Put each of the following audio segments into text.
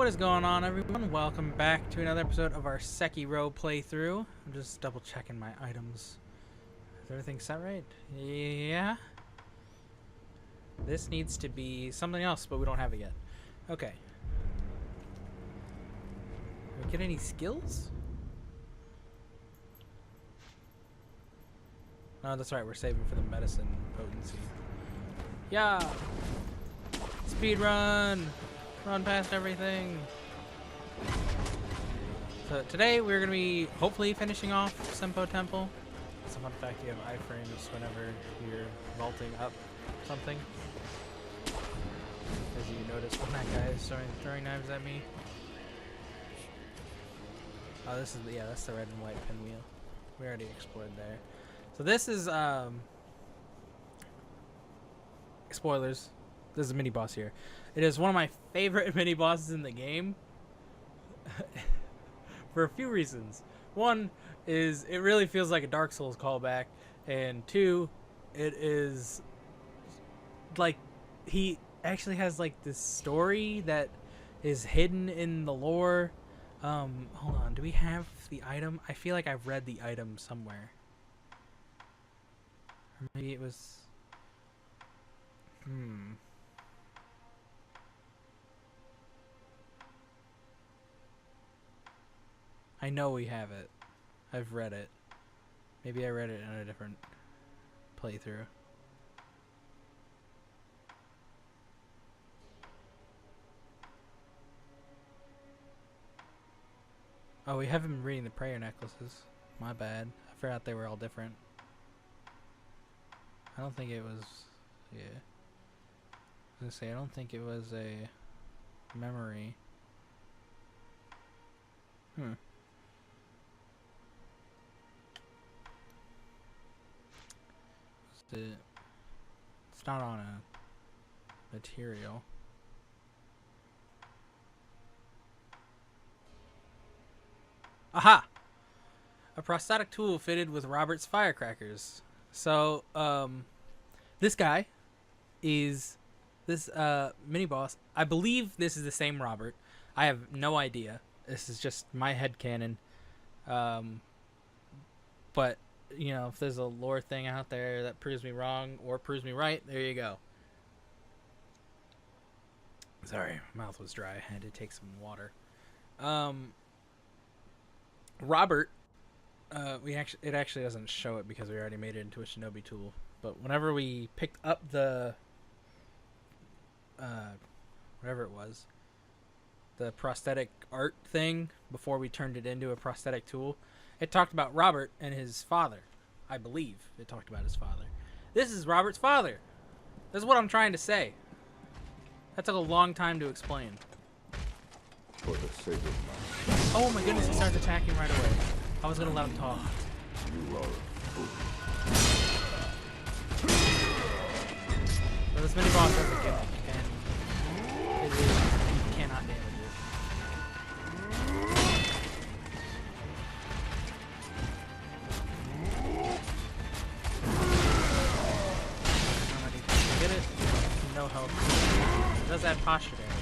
is going on, everyone? Welcome back to another episode of our Sekiro playthrough. I'm just double checking my items. Is everything set right? Yeah. This needs to be something else, but we don't have it yet. Okay. Do we get any skills? No, that's right. We're saving for the medicine potency. Yeah. Speed run. Run past everything. So today we're going to be hopefully finishing off Senpo Temple. It's a fun fact, you have iframes whenever you're vaulting up something. As you notice when that guy is throwing knives at me. Oh, this is that's the red and white pinwheel. We already explored there. So this is spoilers. This is a mini boss here. It is one of my favorite mini bosses in the game for a few reasons. One is it really feels like a Dark Souls callback, and two, it is like he actually has like this story that is hidden in the lore. Hold on, do we have the item? I feel like I've read the item somewhere. Or maybe it was I know we have it. I've read it. Maybe I read it in a different playthrough. Oh, we haven't been reading the prayer necklaces. My bad. I forgot they were all different. I don't think it was... Yeah. I was gonna say, I don't think it was a memory. It's not on a material. Aha! A prosthetic tool fitted with Robert's firecrackers. So, this guy is this mini boss. I believe this is the same Robert. I have no idea. This is just my headcanon. But you know, if there's a lore thing out there that proves me wrong or proves me right, there you go. Sorry, my mouth was dry. I had to take some water. Robert, it actually doesn't show it because we already made it into a shinobi tool. But whenever we picked up the whatever it was, the prosthetic art thing before we turned it into a prosthetic tool, it talked about Robert and his father. I believe it talked about his father. This is Robert's father. That's what I'm trying to say. That took a long time to explain. For the sake of my... Oh my goodness, he starts attacking right away. I was gonna let him talk. You are a fool. But this mini boss has a gimmick, and it is, you cannot damage it. How many times you get it? No health. It does add posture damage.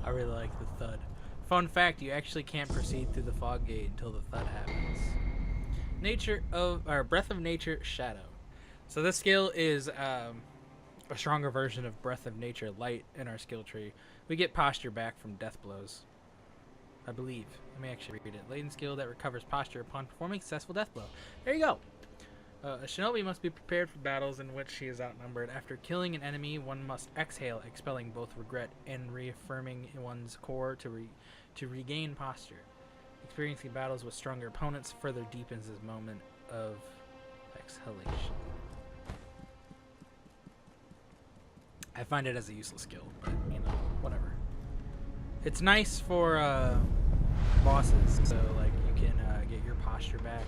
I really like the thud. Fun fact, you actually can't proceed through the fog gate until the thud happens. Breath of Nature Shadow. So this skill is a stronger version of Breath of Nature Light in our skill tree. We get posture back from death blows. I believe. Let me actually read it. Latent skill that recovers posture upon performing a successful death blow. There you go. A shinobi must be prepared for battles in which she is outnumbered. After killing an enemy, one must exhale, expelling both regret and reaffirming one's core to regain posture. Experiencing battles with stronger opponents further deepens this moment of exhalation. I find it as a useless skill, but you know, whatever. It's nice for bosses, so like you can get your posture back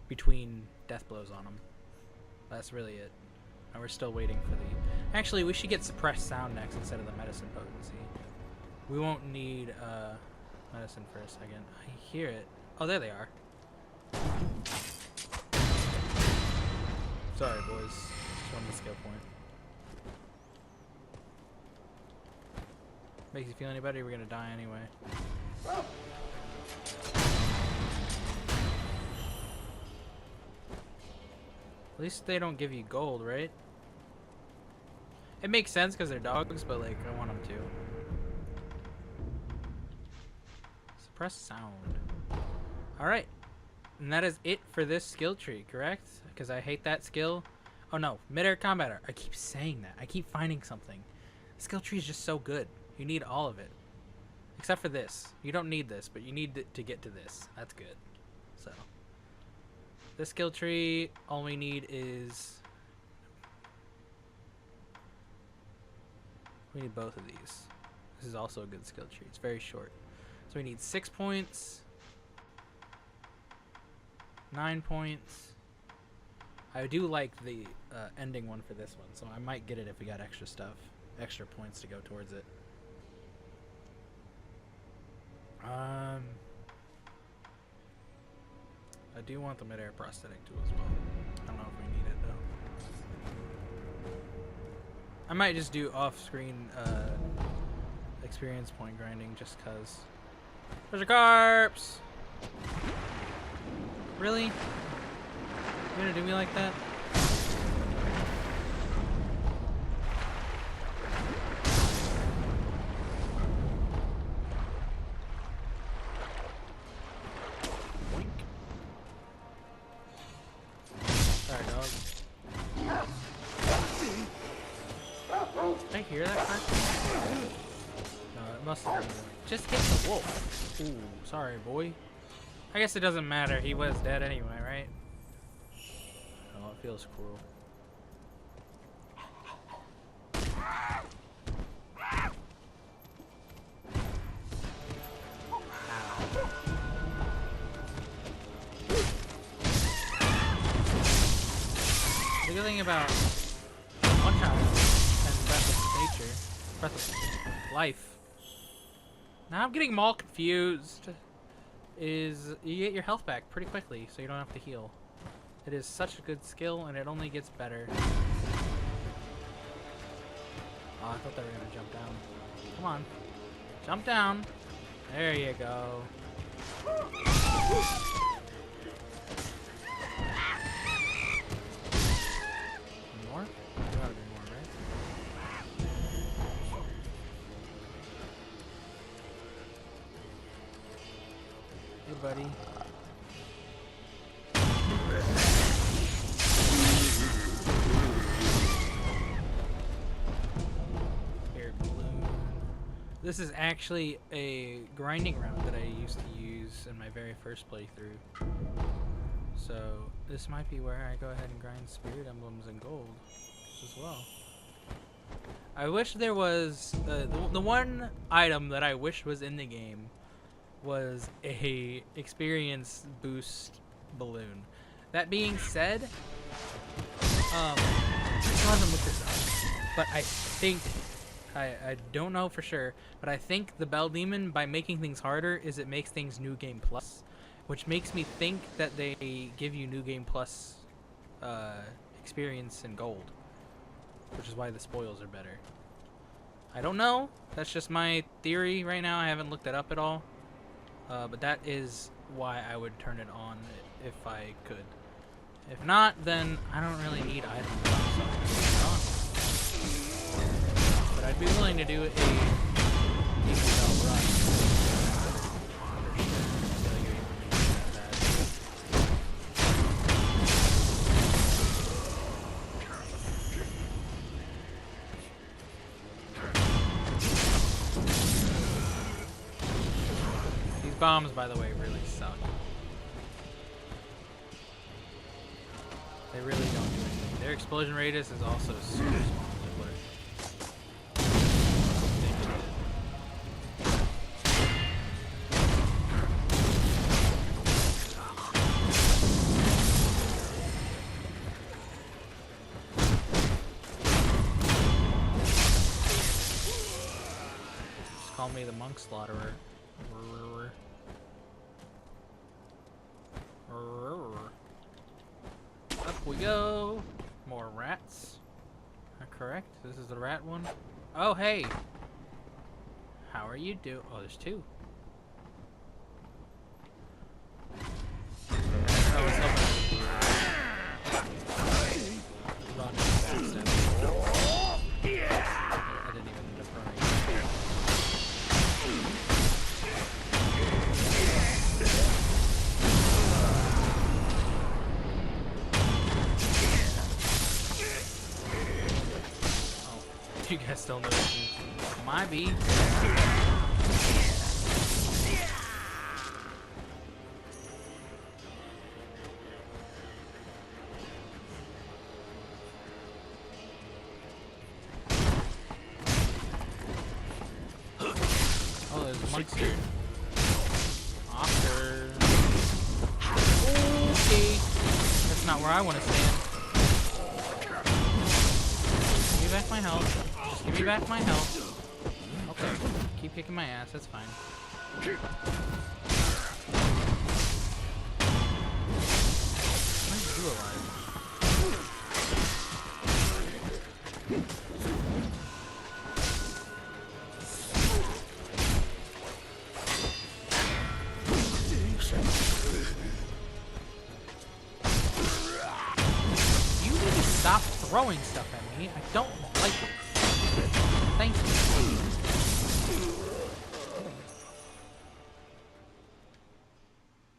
between death blows on them. That's really it. And we're still waiting for the... Actually, we should get suppressed sound next instead of the medicine potency. We won't need medicine for a second. I hear it. Oh, there they are. Sorry, boys. Just wanted a skill point. Makes you feel any better? We're gonna die anyway. At least they don't give you gold, right? It makes sense because they're dogs, but like, I want them to. Suppress sound. Alright. And that is it for this skill tree, correct? Because I hate that skill. Oh no, mid-air combater. I keep saying that. I keep finding something. The skill tree is just so good. You need all of it. Except for this. You don't need this, but you need to get to this. That's good. So. This skill tree, all we need is... We need both of these. This is also a good skill tree. It's very short. So we need 6 points. 9 points. I do like the ending one for this one, so I might get it if we got extra stuff. Extra points to go towards it. I do want the mid-air prosthetic tool as well. I don't know if we need it though. I might just do off-screen experience point grinding just cause. There's a carps! Really? You gonna do me like that? Did I hear that crack? No, it must have been. Just hit the wolf. Ooh, sorry, boy. I guess it doesn't matter. He was dead anyway, right? Oh, it feels cruel. The good thing about one-shot and Breath of Nature, Breath of Life, now I'm getting them all confused, is you get your health back pretty quickly so you don't have to heal. It is such a good skill and it only gets better. Oh, I thought they were going to jump down. Come on. Jump down. There you go. More? There gotta be more, right? Hey, buddy. Here, balloon. This is actually a grinding route that I used to use in my very first playthrough. So this might be where I go ahead and grind spirit emblems and gold as well. I wish there was the one item that I wish was in the game was a experience boost balloon. That being said, I still haven't looked this up, but I think I don't know for sure, but I think the Bell Demon, by making things harder, is it makes things New Game Plus, which makes me think that they give you New Game Plus experience and gold, which is why the spoils are better. I don't know. That's just my theory right now. I haven't looked it up at all, but that is why I would turn it on if I could. If not, then I don't really need items. But I'd be willing to do a decent run. bombs, by the way, really suck. They really don't do anything. Their explosion radius is also super small. Call me the monk slaughterer. Up we go. More rats. Correct? This is the rat one. Oh, hey. How are you doing? Oh, there's two. I was hoping run backstab. I didn't even end up running. You guys still know my bee. Oh, there's monks here. Oscar. Okay. That's not where I want to stand. Give me back my health. Just give me back my health. Okay. Keep kicking my ass. That's fine. Why are you alive? You need to stop throwing stuff at me. I don't like it. Thank you.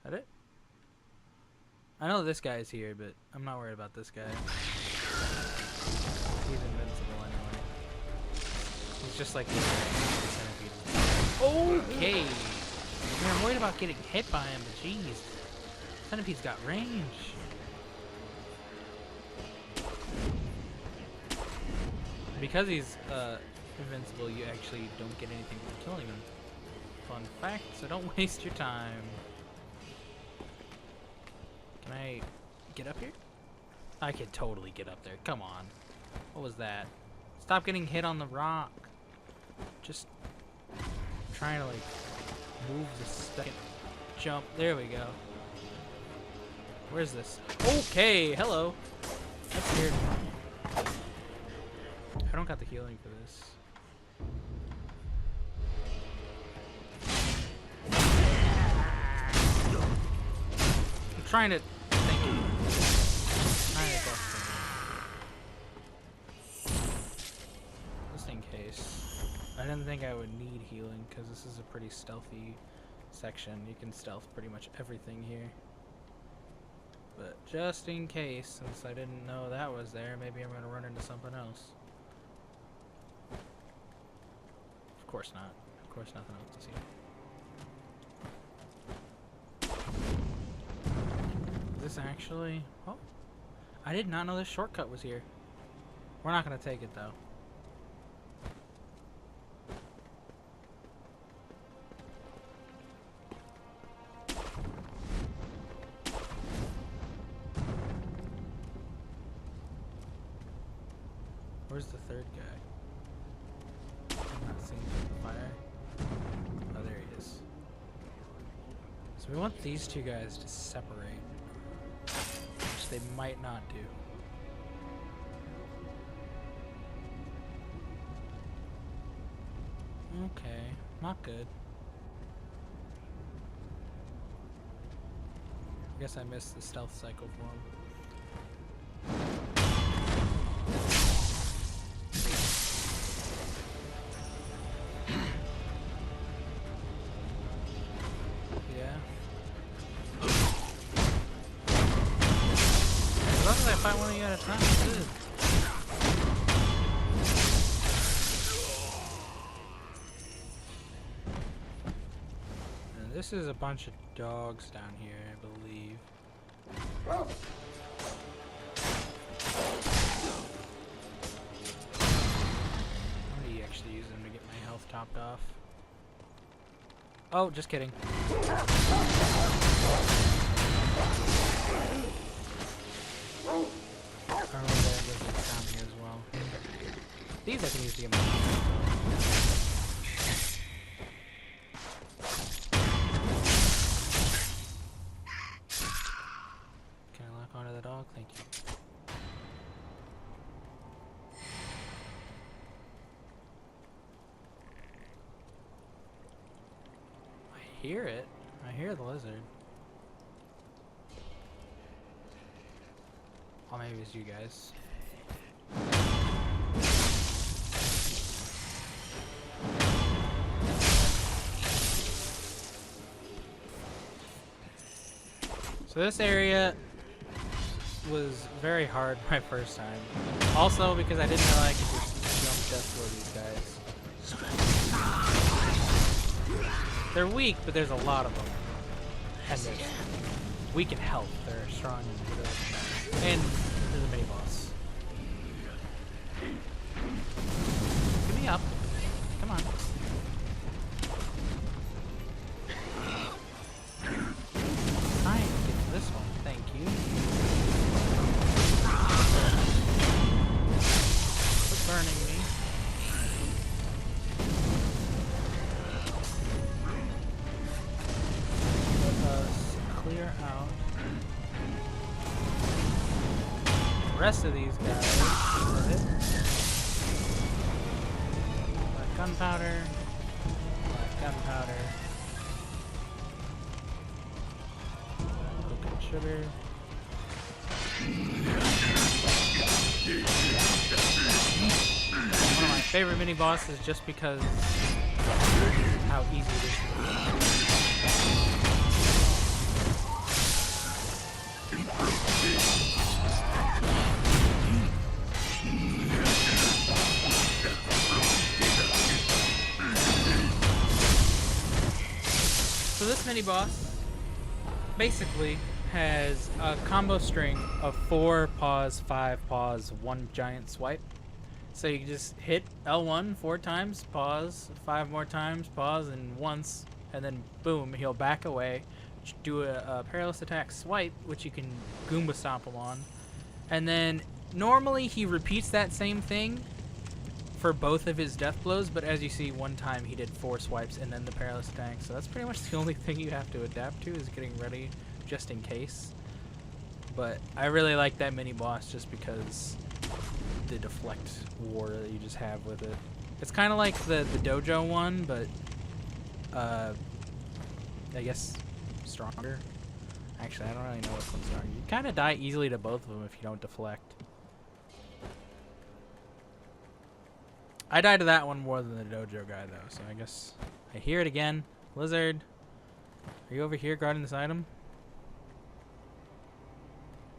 That it? I know this guy's here, but I'm not worried about this guy. He's invincible anyway. He's just like the centipede. Okay. I mean, I'm worried about getting hit by him, but jeez. Centipede's got range. Because he's invincible, you actually don't get anything from killing him. Fun fact, so don't waste your time. Can I get up here? I could totally get up there. Come on. What was that? Stop getting hit on the rock. Just trying to like move the second jump. There we go. Where's this? Okay, hello. That's weird. I don't got the healing for this. I'm trying to think. Just in case. I didn't think I would need healing because this is a pretty stealthy section. You can stealth pretty much everything here. But just in case, since I didn't know that was there, maybe I'm going to run into something else. Of course not. Of course nothing else to see. Is this actually... Oh. I did not know this shortcut was here. We're not going to take it, though. Where's the third guy? I'm not seeing the fire. Oh, there he is. So we want these two guys to separate, which they might not do. Okay, not good. I guess I missed the stealth cycle for him. I find one of you at a time. Good. And this is a bunch of dogs down here, I believe. I'm gonna actually use them to get my health topped off. Oh, just kidding. Down here as well. These I can use to get my Can I lock onto the dog? Thank you. I hear it. I hear the lizard. Oh, maybe it's you guys. So this area was very hard my first time. Also because I didn't know I could just jump death for these guys. They're weak, but there's a lot of them. And they're weak in health. They're strong in whatever. And there's a mini boss. Get me up. Come on. Fine, get to this one. Thank you. Quit burning me. Let us clear out the rest of these guys. Black gunpowder. Black gunpowder. Coconut sugar. One of my favorite mini bosses just because how easy it is to do. So this mini boss basically has a combo string of 4 pause, 5 pause, 1 giant swipe. So you can just hit L1 4 times, pause 5 more times, pause, and once, and then boom, he'll back away, do a perilous attack swipe, which you can Goomba stomp him on, and then normally he repeats that same thing for both of his death blows, but as you see, one time he did 4 swipes and then the perilous attack, so that's pretty much the only thing you have to adapt to is getting ready just in case. But I really like that mini boss just because the deflect war that you just have with it. It's kind of like the dojo one, but I guess stronger. Actually, I don't really know which one's stronger. You kind of die easily to both of them if you don't deflect. I die to that one more than the dojo guy though, so I guess I hear it again. Lizard, are you over here guarding this item?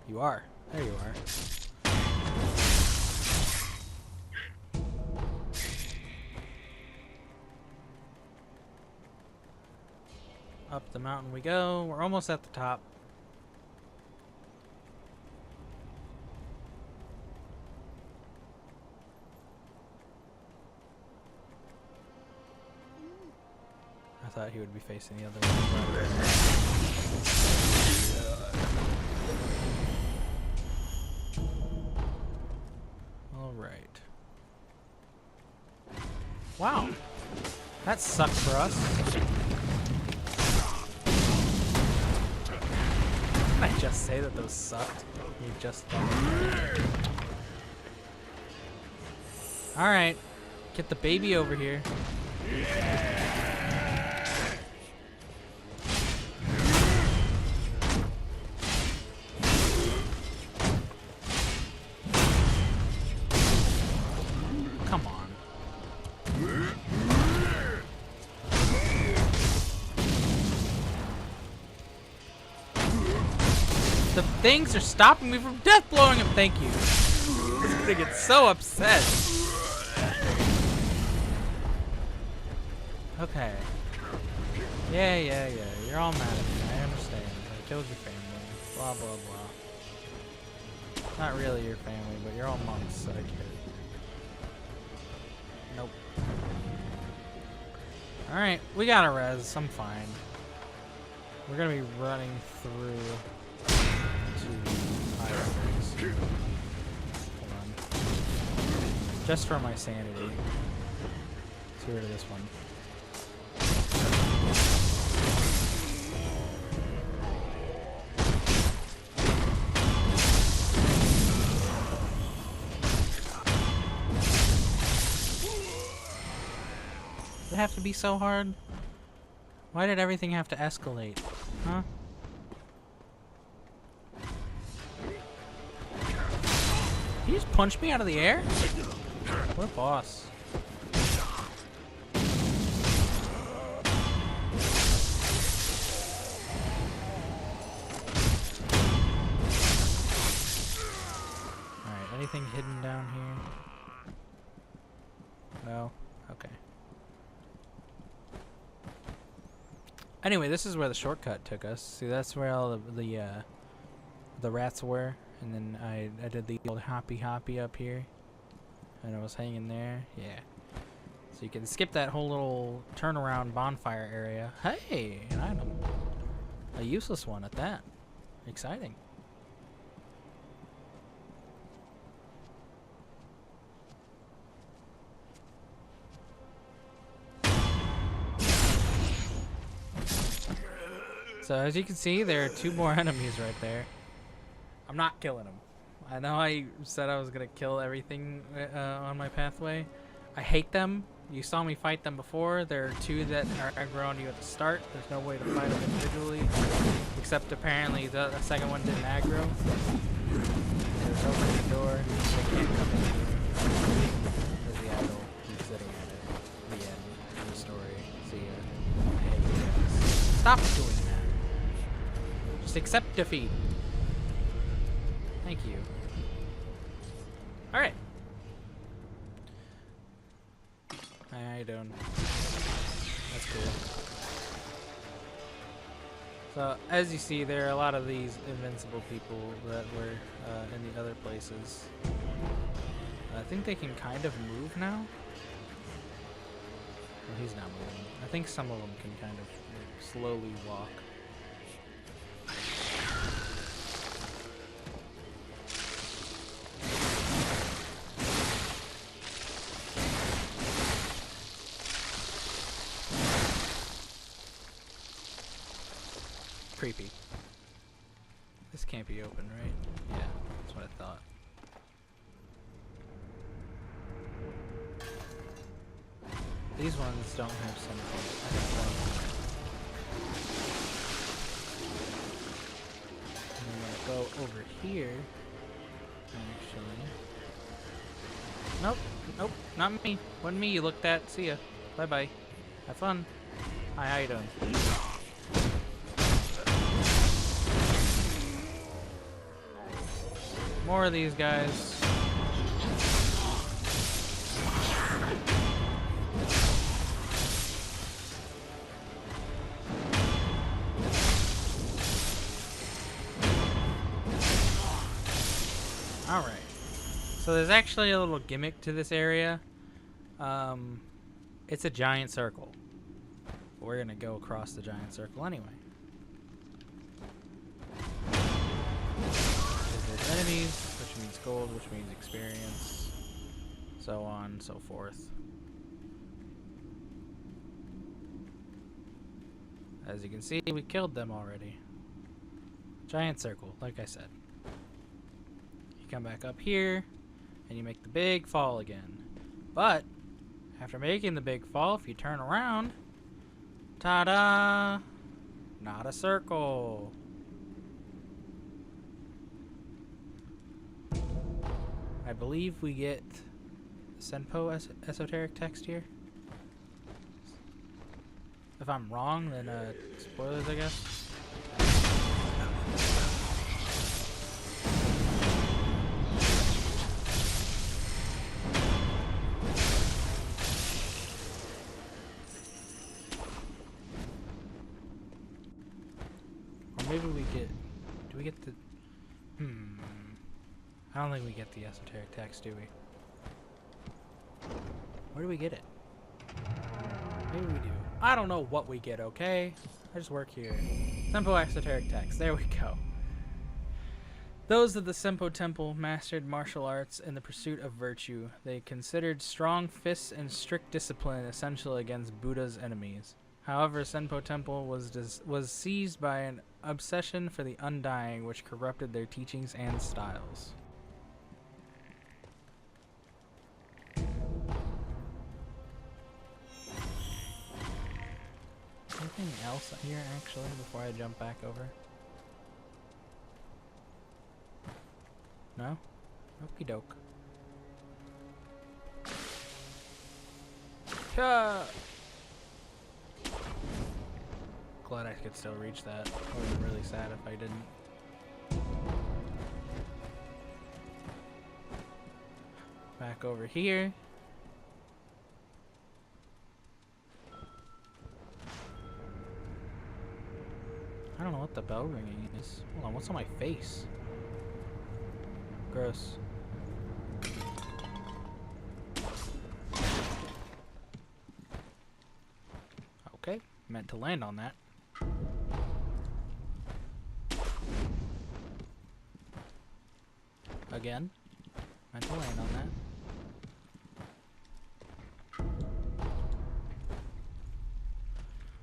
You are. There you are. Up the mountain we go. We're almost at the top. I thought he would be facing the other one. Alright. Wow. That sucked for us. Didn't I just say that those sucked? You just thought. Alright. Get the baby over here. Come on. The things are stopping me from death blowing him. Thank you. I'm gonna get so upset. Okay. Yeah. You're all mad at me. I understand. I killed your family. Blah, blah, blah. Not really your family, but you're all monks, so I get it. Nope. Alright, we got a res. I'm fine. We're gonna be running through to Islanders. Hold on. Just for my sanity. Let's get rid of this one. Does it have to be so hard? Why did everything have to escalate? Huh? Did he just punch me out of the air? What a boss. Alright, anything hidden down here? No? Okay. Anyway, this is where the shortcut took us. See, that's where all the rats were, and then I did the old hoppy up here, and I was hanging there. Yeah. So you can skip that whole little turnaround bonfire area. Hey, an item. A useless one at that. Exciting. So as you can see, there are 2 more enemies right there. I'm not killing them. I know I said I was gonna kill everything on my pathway. I hate them. You saw me fight them before. There are 2 that are aggro on you at the start. There's no way to fight them individually, except apparently the second one didn't aggro. There's open the door. They can't come in here. There's the idol. He's sitting at it. The end of the story. See ya. I hate you guys. Stop doing that. Just accept defeat. Thank you. Alright. Hi, how you doing? That's cool. So, as you see, there are a lot of these invincible people that were in the other places. I think they can kind of move now. Well, he's not moving. I think some of them can kind of slowly walk. Creepy. This can't be open, right? Yeah, that's what I thought. These ones don't have symbols. I'm gonna go over here. Actually. Nope, not me. Wasn't me you looked at. See ya. Bye bye. Have fun. Hi, how you doing? More of these guys. Alright. So there's actually a little gimmick to this area. It's a giant circle. We're gonna go across the giant circle anyway. There's enemies, which means gold, which means experience, so on and so forth. As you can see, we killed them already. Giant circle, like I said. You come back up here, and you make the big fall again. But, after making the big fall, if you turn around, ta-da! Not a circle. I believe we get Senpo esoteric text here. If I'm wrong, then spoilers, I guess. maybe we get... Do we get the... I don't think we get the esoteric text, do we? Where do we get it? Maybe we do. I don't know what we get, okay? I just work here. Simple esoteric text. There we go. Those of the Senpo Temple mastered martial arts in the pursuit of virtue. They considered strong fists and strict discipline essential against Buddha's enemies. However, Senpo Temple was seized by an obsession for the undying, which corrupted their teachings and styles. Anything else here, actually, before I jump back over? No? Okie doke. Glad I could still reach that. I would be really sad if I didn't. Back over here. I don't know what the bell ringing is. Hold on, what's on my face? Gross. Okay, meant to land on that. Again, meant to land on that.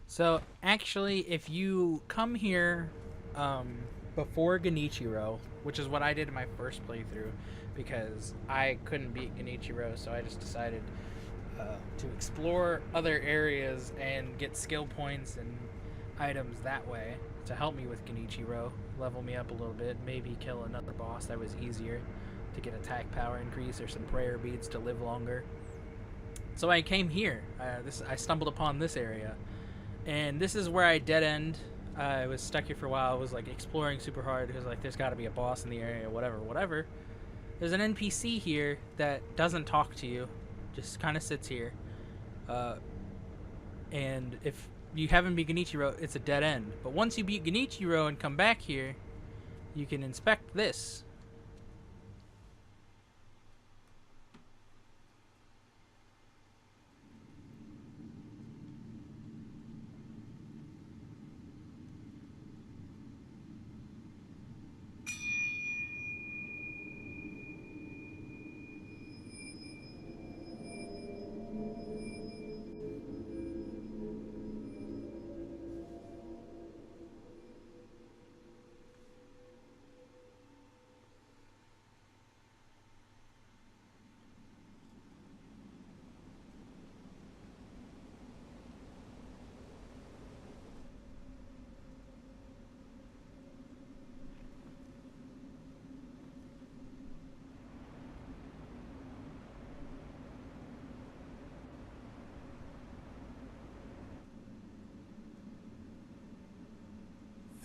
So, actually, if you come here before Genichiro, which is what I did in my first playthrough, because I couldn't beat Genichiro, so I just decided to explore other areas and get skill points and items that way to help me with Genichiro, level me up a little bit, maybe kill another boss that was easier to get attack power increase or some prayer beads to live longer. So I came here. I stumbled upon this area. And this is where I dead end. I was stuck here for a while. I was like exploring super hard because like there's got to be a boss in the area, whatever. There's an NPC here that doesn't talk to you, just kind of sits here. And if you haven't beat Genichiro, it's a dead end. But once you beat Genichiro and come back here, you can inspect this.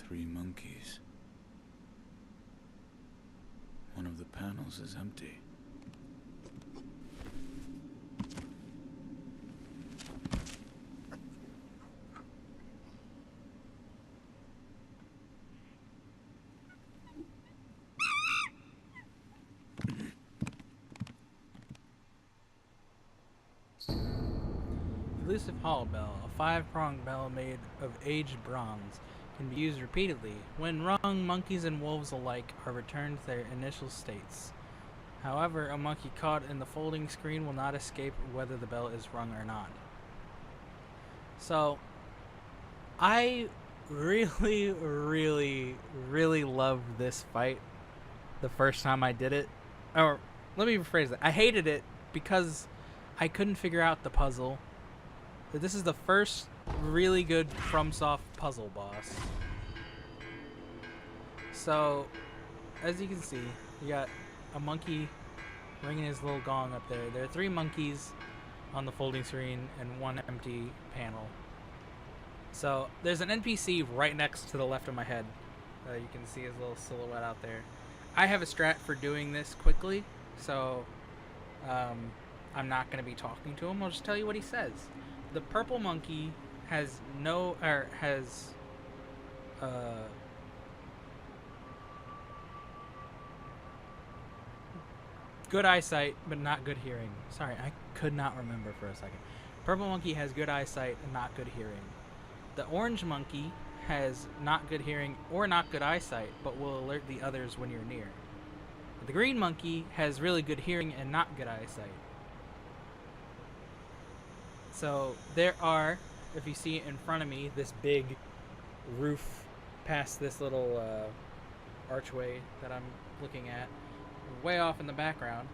Three monkeys. One of the panels is empty. Elusive hollow bell, a 5-pronged bell made of aged bronze, can be used repeatedly. When rung, monkeys and wolves alike are returned to their initial states. However, a monkey caught in the folding screen will not escape whether the bell is rung or not. So, I really loved this fight the first time I did it. Or, let me rephrase that. I hated it because I couldn't figure out the puzzle. This is the first really good Fromsoft puzzle boss. So, as you can see, you got a monkey ringing his little gong up there. There are 3 monkeys on the folding screen and 1 empty panel. So, there's an NPC right next to the left of my head. You can see his little silhouette out there. I have a strat for doing this quickly, so I'm not going to be talking to him. I'll just tell you what he says. The purple monkey has good eyesight, but not good hearing. Sorry, I could not remember for a second. Purple monkey has good eyesight and not good hearing. The orange monkey has not good hearing or not good eyesight, but will alert the others when you're near. The green monkey has really good hearing and not good eyesight. So there are, if you see in front of me, this big roof past this little archway that I'm looking at, way off in the background.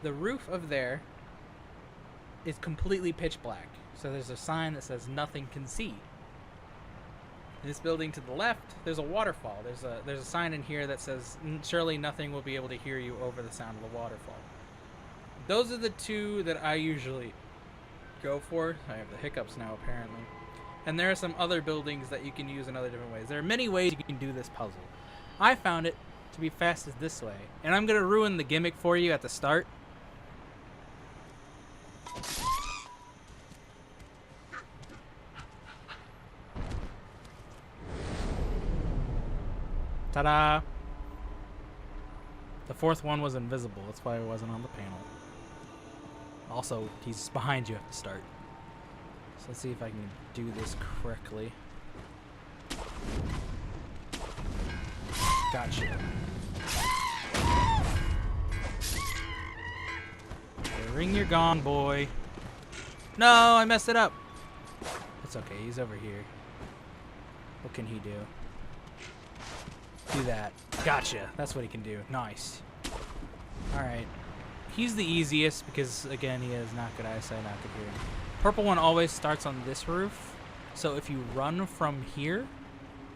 The roof of there is completely pitch black. So there's a sign that says nothing can see. In this building to the left, there's a waterfall. There's a sign in here that says surely nothing will be able to hear you over the sound of the waterfall. Those are the two that I usually go for. I have the hiccups now apparently. And there are some other buildings that you can use in other different ways. There are many ways you can do this puzzle. I found it to be fastest this way, and I'm gonna ruin the gimmick for you at the start. Ta-da! The fourth one was invisible. That's why it wasn't on the panel. Also, he's behind you at the start. So let's see if I can do this correctly. Gotcha. Okay, ring your gong, boy. No, I messed it up. It's okay, he's over here. What can he do? Do that. Gotcha. That's what he can do. Nice. Alright. He's the easiest because, again, he has not good eyesight, not good hearing. Purple one always starts on this roof. So if you run from here,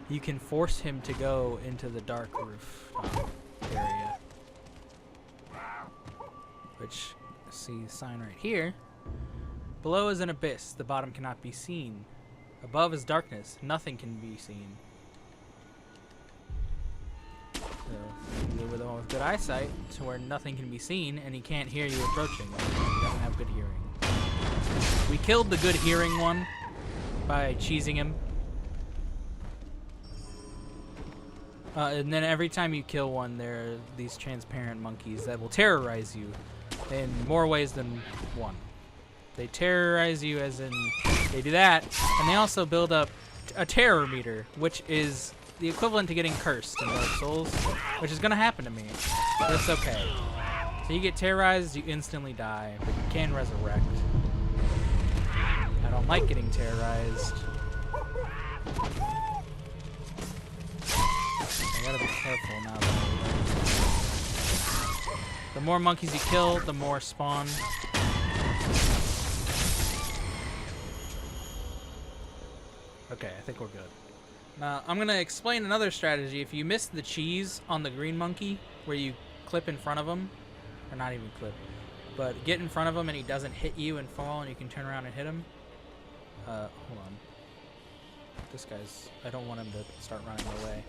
you can force him to go into the dark roof area. Which, see the sign right here. Below is an abyss. The bottom cannot be seen. Above is darkness. Nothing can be seen. So, you go with the one with good eyesight to where nothing can be seen and he can't hear you approaching. He doesn't have good hearing. We killed the good hearing one by cheesing him. And then every time you kill one, there are these transparent monkeys that will terrorize you in more ways than one. They terrorize you as in they do that, and they also build up a terror meter, which is the equivalent to getting cursed in Dark Souls, which is going to happen to me, but it's okay. So you get terrorized, you instantly die, but you can resurrect. I don't like getting terrorized. I gotta be careful now. The more monkeys you kill, the more spawn. Okay, I think we're good. Now, I'm going to explain another strategy. If you miss the cheese on the green monkey, where you clip in front of him, or not even clip, but get in front of him and he doesn't hit you and fall and you can turn around and hit him. Hold on. This guy's... I don't want him to start running away.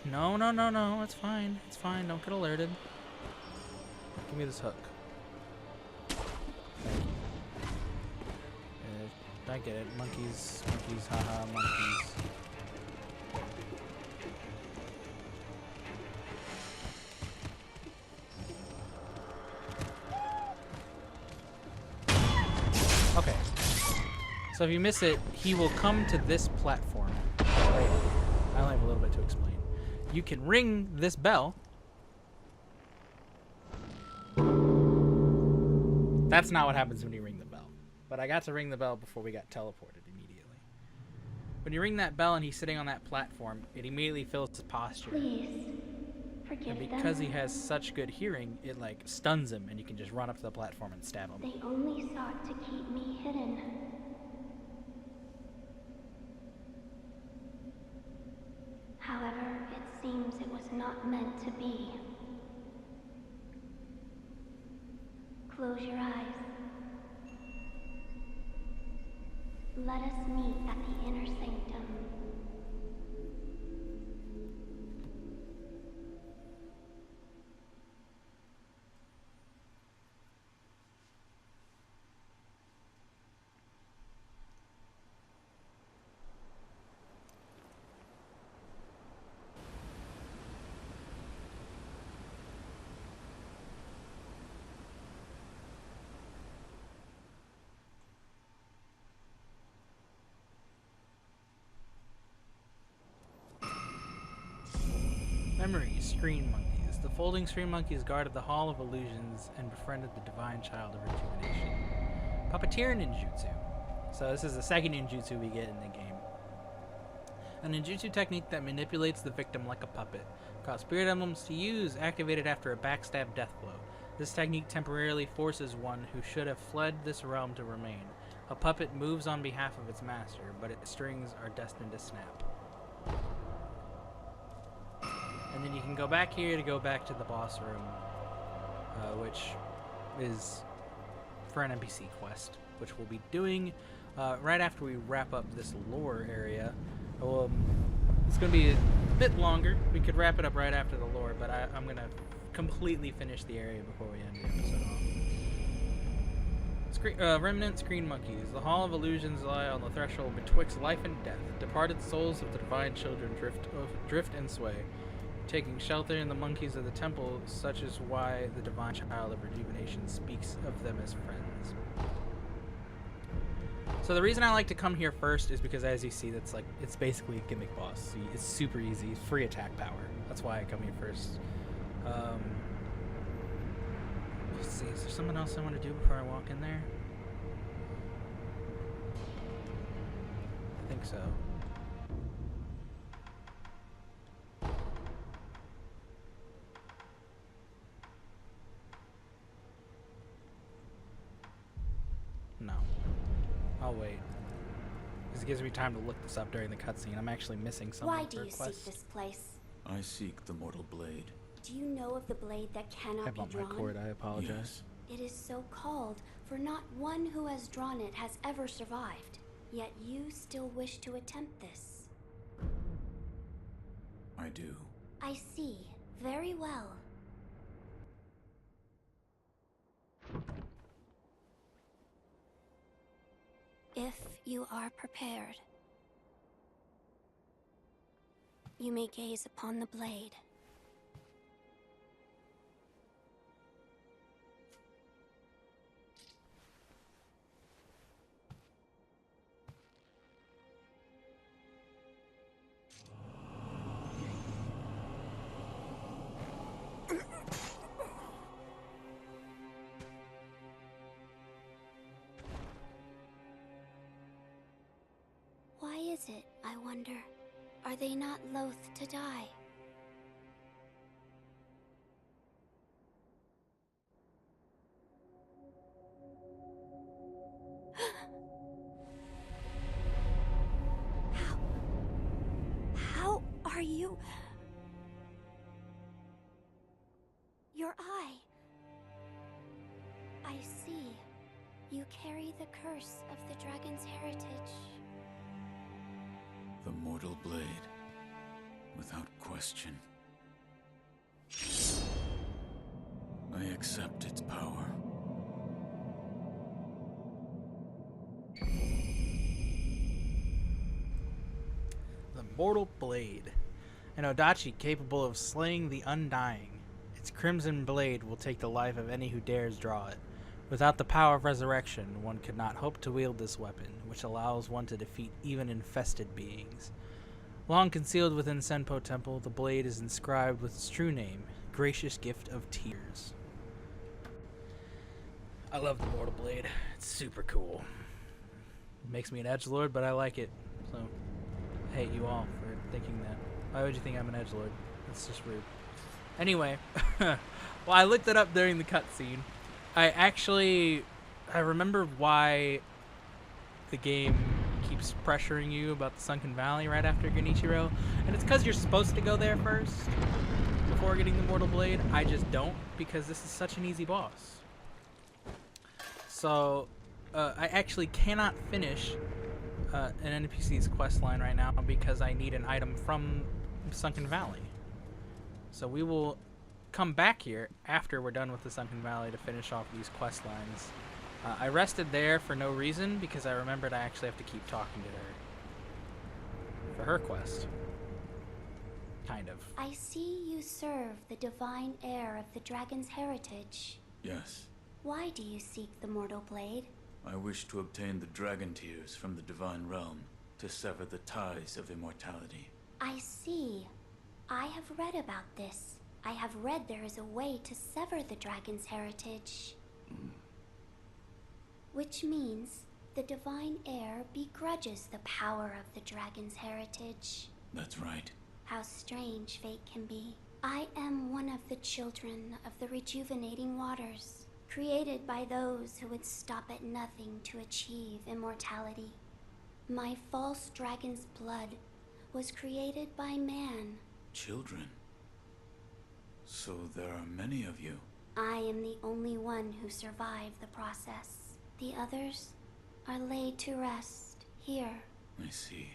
No, no, no, no. It's fine. It's fine. Don't get alerted. Give me this hook. Thank you. I get it. Monkeys, monkeys, haha, monkeys. Okay. So if you miss it, he will come to this platform. Wait, I only have a little bit to explain. You can ring this bell. That's not what happens when you ring the bell. But I got to ring the bell before we got teleported immediately. When you ring that bell and he's sitting on that platform, it immediately fills his posture. Please, forgive And because them. he has such good hearing, it like stuns him and you can just run up to the platform and stab him. They only sought to keep me hidden. However, it seems it was not meant to be. Close your eyes. Let us meet at the inner sanctum. Memories, Screen Monkeys. The folding Screen Monkeys guarded the Hall of Illusions and befriended the Divine Child of Rejuvenation. Puppeteer Ninjutsu. So this is the second ninjutsu we get in the game. A ninjutsu technique that manipulates the victim like a puppet. Cause spirit emblems to use, activated after a backstab death blow. This technique temporarily forces one who should have fled this realm to remain. A puppet moves on behalf of its master, but its strings are destined to snap. And then you can go back here to go back to the boss room, which is for an NPC quest, which we'll be doing right after we wrap up this lore area. It's going to be a bit longer. We could wrap it up right after the lore, but I'm going to completely finish the area before we end the episode off. Remnant Screen Monkeys. The Hall of Illusions lie on the threshold betwixt life and death. Departed souls of the divine children drift and sway, taking shelter in the monkeys of the temple, such is why the divine child of rejuvenation speaks of them as friends. So the reason I like to come here first is because, as you see, it's basically a gimmick boss. It's super easy, free attack power. That's why I come here first. Let's see, is there something else I want to do before I walk in there? I think so. No. I'll wait. This gives me time to look this up during the cutscene. I'm actually missing something. Why do you seek this place? I seek the mortal blade. Do you know of the blade that cannot I be bumped my drawn? cord. I apologize. Yes. It is so called, for not one who has drawn it has ever survived. Yet you still wish to attempt this. I do. I see. Very well. If you are prepared, you may gaze upon the blade. Why is it, I wonder? Are they not loath to die? How are you? Your eye. I see. You carry the curse of the dragon's heritage. The mortal blade. Without question. I accept its power. The Mortal Blade. An Odachi capable of slaying the undying. Its crimson blade will take the life of any who dares draw it. Without the power of resurrection, one could not hope to wield this weapon, which allows one to defeat even infested beings. Long concealed within Senpo Temple, the blade is inscribed with its true name, Gracious Gift of Tears. I love the Mortal Blade. It's super cool. It makes me an edgelord, but I like it. So, I hate you all for thinking that. Why would you think I'm an edgelord? That's just rude. Anyway, well, I looked it up during the cutscene. I remember why the game keeps pressuring you about the Sunken Valley right after Genichiro, and it's because you're supposed to go there first before getting the Mortal Blade. I just don't, because this is such an easy boss. So, I actually cannot finish an NPC's quest line right now because I need an item from Sunken Valley. So we will come back here after we're done with the Sunken Valley to finish off these quest lines. I rested there for no reason because I remembered I actually have to keep talking to her for her quest. Kind of. I see you serve the divine heir of the dragon's heritage. Yes. Why do you seek the Mortal Blade? I wish to obtain the dragon tears from the divine realm to sever the ties of immortality. I see. I have read about this. I have read there is a way to sever the dragon's heritage. Which means the divine heir begrudges the power of the dragon's heritage. That's right. How strange fate can be. I am one of the children of the rejuvenating waters, created by those who would stop at nothing to achieve immortality. My false dragon's blood was created by man. Children. So there are many of you. I am the only one who survived the process. The others are laid to rest here. I see.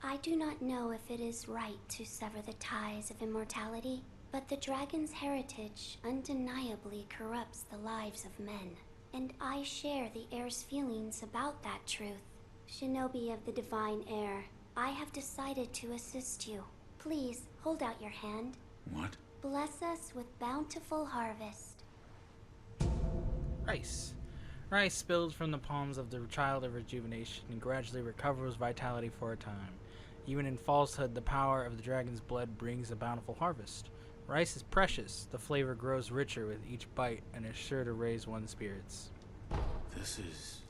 I do not know if it is right to sever the ties of immortality, but the dragon's heritage undeniably corrupts the lives of men, and I share the heir's feelings about that truth. Shinobi of the divine heir, I have decided to assist you. Please hold out your hand. What? Bless us with bountiful harvest. Rice. Rice spilled from the palms of the child of rejuvenation and gradually recovers vitality for a time. Even in falsehood, the power of the dragon's blood brings a bountiful harvest. Rice is precious. The flavor grows richer with each bite and is sure to raise one's spirits. This is...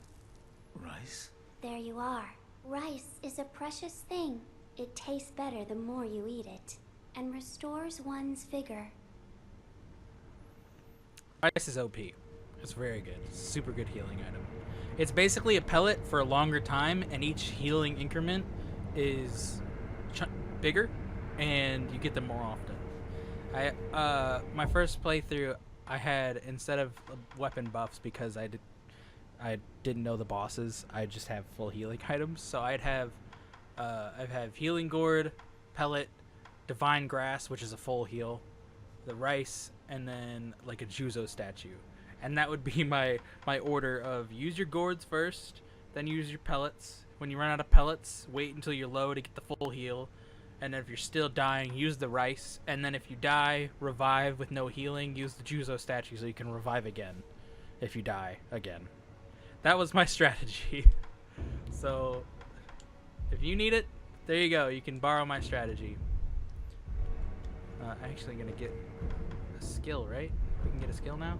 rice? There you are. Rice is a precious thing. It tastes better the more you eat it, and restores one's vigor. Rice is OP. It's very good. Super good healing item. It's basically a pellet for a longer time, and each healing increment is bigger, and you get them more often. My first playthrough, I had, instead of weapon buffs, because I didn't know the bosses, I just have full healing items. So I'd have healing gourd, pellet, divine grass, which is a full heal, the rice, and then like a Juzo statue. And that would be my order of use your gourds first, then use your pellets. When you run out of pellets, wait until you're low to get the full heal. And then if you're still dying, use the rice. And then if you die, revive with no healing, use the Juzo statue so you can revive again if you die again. That was my strategy. So if you need it, there you go. You can borrow my strategy. Actually going to get a skill, right? We can get a skill now?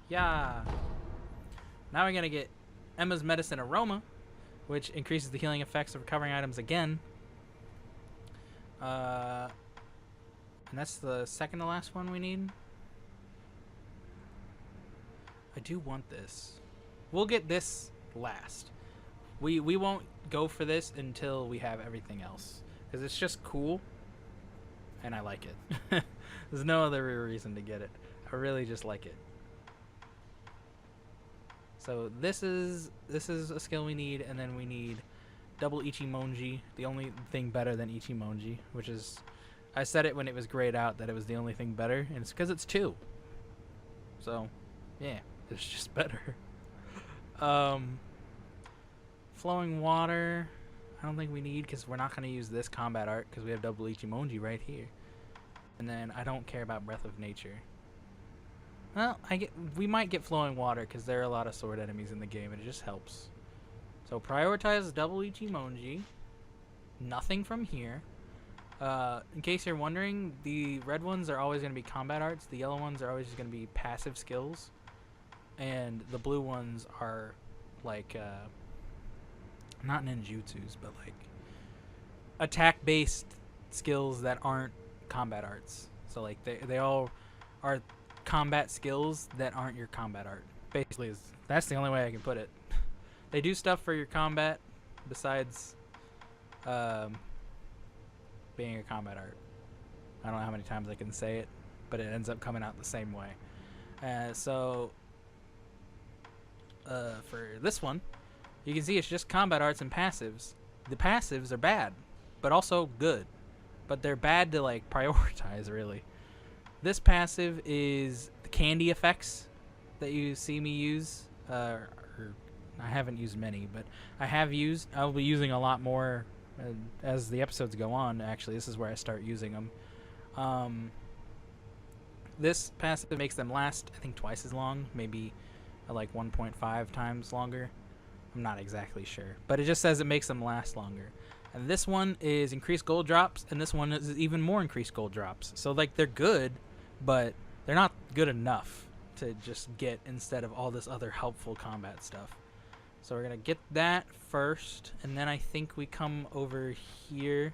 Yeah. Now we're going to get Emma's Medicine Aroma, which increases the healing effects of recovering items again. And that's the second to last one we need. I do want this. We'll get this last. We won't go for this until we have everything else, because it's just cool, and I like it. There's no other reason to get it. I really just like it. So this is a skill we need, and then we need double Ichimonji, the only thing better than Ichimonji, which is, I said it when it was grayed out that it was the only thing better, and it's because it's 2. So, yeah, it's just better. Flowing water, I don't think we need, because we're not going to use this combat art because we have double Ichimonji right here. And then I don't care about Breath of Nature. Well, we might get flowing water because there are a lot of sword enemies in the game, and it just helps. So prioritize double Ichimonji. Nothing from here. In case you're wondering, the red ones are always going to be combat arts. The yellow ones are always just going to be passive skills. And the blue ones are like, not ninjutsus, but like attack-based skills that aren't combat arts. So like they all are combat skills that aren't your combat art. Basically, that's the only way I can put it. They do stuff for your combat besides being a combat art. I don't know how many times I can say it, but it ends up coming out the same way. So for this one, you can see it's just combat arts and passives. The passives are bad, but also good. But they're bad to like prioritize, really. This passive is the candy effects that you see me use. I haven't used many, but I'll be using a lot more as the episodes go on. Actually, this is where I start using them. This passive makes them last, I think, twice as long, maybe like 1.5 times longer. I'm not exactly sure, but it just says it makes them last longer. And this one is increased gold drops, and this one is even more increased gold drops. So, like, they're good, but they're not good enough to just get instead of all this other helpful combat stuff. So we're going to get that first, and then I think we come over here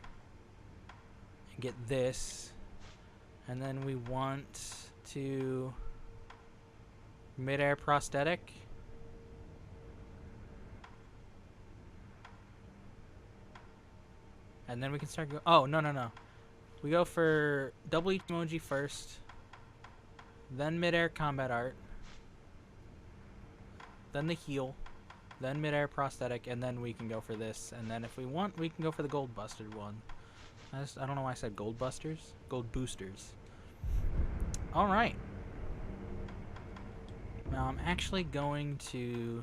and get this. And then we want to mid-air prosthetic. And then we can start oh, no. We go for double emoji first. Then mid-air combat art. Then the heal. Then mid-air prosthetic. And then we can go for this. And then if we want, we can go for the gold busted one. I don't know why I said gold busters. Gold boosters. Alright. Now I'm actually going to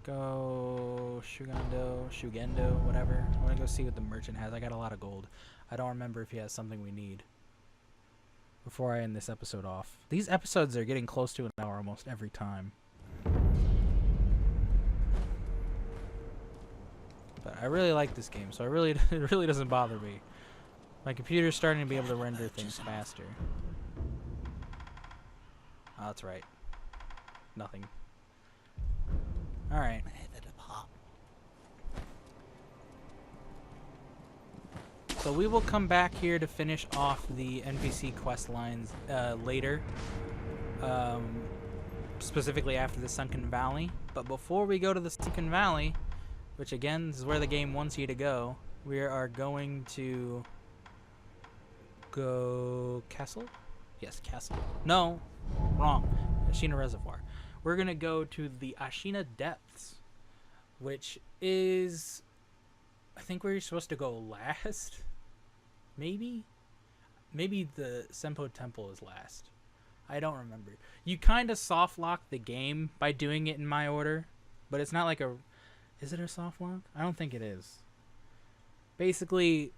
go Shugendo, whatever. I want to go see what the merchant has. I got a lot of gold. I don't remember if he has something we need before I end this episode off. These episodes are getting close to an hour almost every time. But I really like this game, so it really doesn't bother me. My computer's starting to be able to render things faster. Oh, that's right. Nothing. Alright. So we will come back here to finish off the NPC quest lines later. Specifically after the Sunken Valley. But before we go to the Sunken Valley, which again, this is where the game wants you to go, we are going to go Castle? Yes, Castle. No, wrong. Ashina Reservoir. We're going to go to the Ashina Depths, which is, I think where you're supposed to go last. Maybe the Senpo Temple is last. I don't remember. You kind of soft lock the game by doing it in my order, but it's not like a... Is it a soft lock? I don't think it is. Basically,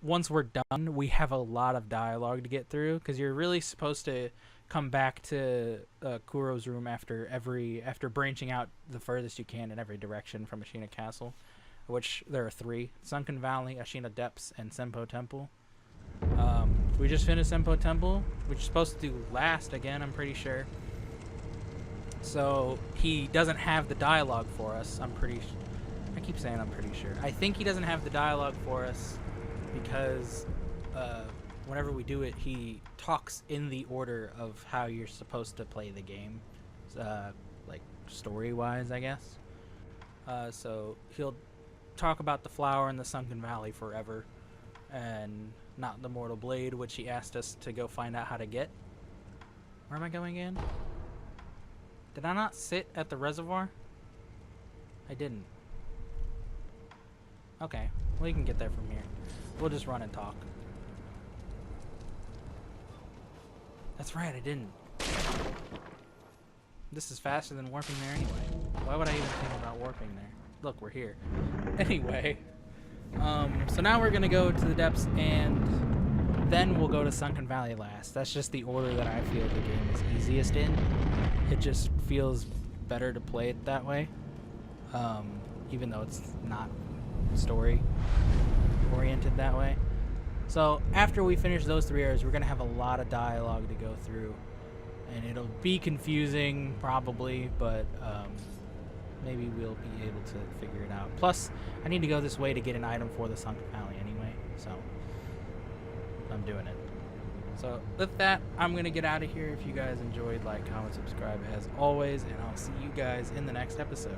once we're done, we have a lot of dialogue to get through, because you're really supposed to come back to Kuro's room after branching out the furthest you can in every direction from Ashina Castle, which there are 3: Sunken Valley, Ashina Depths, and Senpo Temple. We just finished Senpo Temple, which is supposed to do last again, I'm pretty sure. So he doesn't have the dialogue for us. I keep saying I'm pretty sure. I think he doesn't have the dialogue for us because whenever we do it, he talks in the order of how you're supposed to play the game, like story-wise, I guess. So he'll talk about the flower in the Sunken Valley forever, and not the Mortal Blade, which he asked us to go find out how to get. Where am I going in? Did I not sit at the reservoir? I didn't. Okay, well, you can get there from here. We'll just run and talk. That's right, I didn't. This is faster than warping there anyway. Why would I even think about warping there? Look, we're here. Anyway. So now we're gonna go to the depths, and then we'll go to Sunken Valley last. That's just the order that I feel the game is easiest in. It just feels better to play it that way, even though it's not story oriented that way. So after we finish those 3 areas, we're gonna have a lot of dialogue to go through, and it'll be confusing probably, but maybe we'll be able to figure it out. Plus, I need to go this way to get an item for the Sunken Valley anyway, so I'm doing it. So with that, I'm going to get out of here. If you guys enjoyed, like, comment, subscribe as always, and I'll see you guys in the next episode.